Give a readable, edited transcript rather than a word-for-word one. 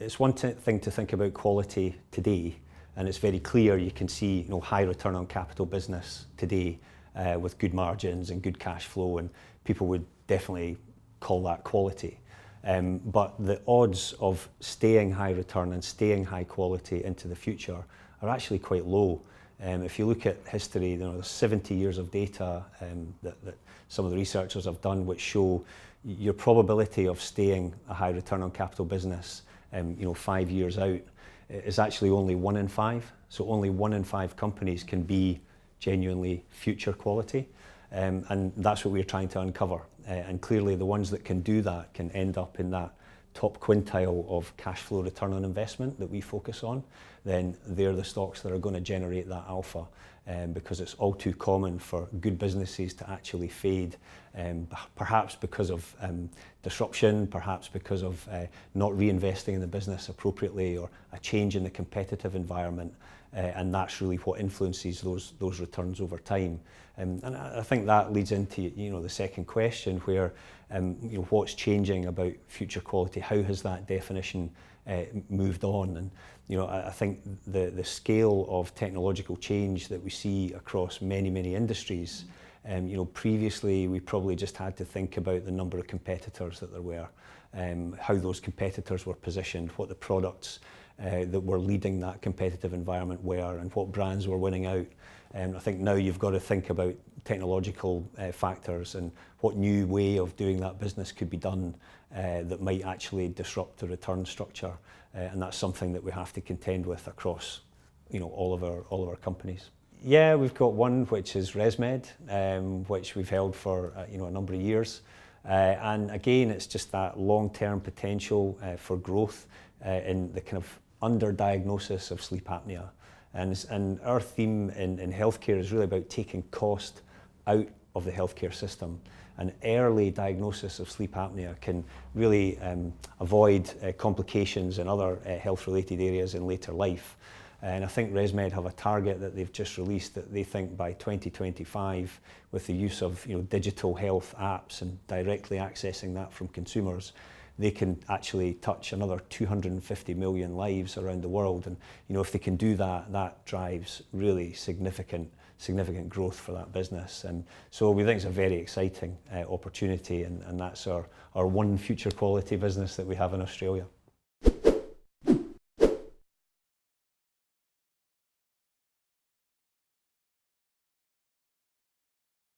it's one thing to think about quality today, and it's very clear. You can see, high return on capital business today with good margins and good cash flow, and people would definitely call that quality. But the odds of staying high return and staying high quality into the future are actually quite low. If you look at history, there's 70 years of data that some of the researchers have done, which show your probability of staying a high return on capital business 5 years out is actually only 1 in 5. So only 1 in 5 companies can be genuinely future quality. And that's what we're trying to uncover. And clearly the ones that can do that can end up in that top quintile of cash flow return on investment that we focus on. Then they're the stocks that are going to generate that alpha, because it's all too common for good businesses to actually fade, perhaps because of disruption, perhaps because of not reinvesting in the business appropriately, or a change in the competitive environment. And that's really what influences those returns over time. And I think that leads into the second question, where what's changing about future quality? How has that definition moved on? And I think the scale of technological change that we see across many industries. Previously we probably just had to think about the number of competitors that there were, how those competitors were positioned, what the products that were leading that competitive environment were, and what brands were winning out. I think now you've got to think about technological factors and what new way of doing that business could be done that might actually disrupt the return structure, and that's something that we have to contend with across all of our companies. Yeah, we've got one which is ResMed, which we've held for a number of years, and again it's just that long-term potential for growth in the kind of underdiagnosis of sleep apnea. And our theme in healthcare is really about taking cost out of the healthcare system. An early diagnosis of sleep apnea can really avoid complications in other health-related areas in later life. And I think ResMed have a target that they've just released, that they think by 2025, with the use of digital health apps and directly accessing that from consumers, they can actually touch another 250 million lives around the world. And if they can do that, that drives really significant growth for that business. And so we think it's a very exciting opportunity, and that's our one future quality business that we have in Australia.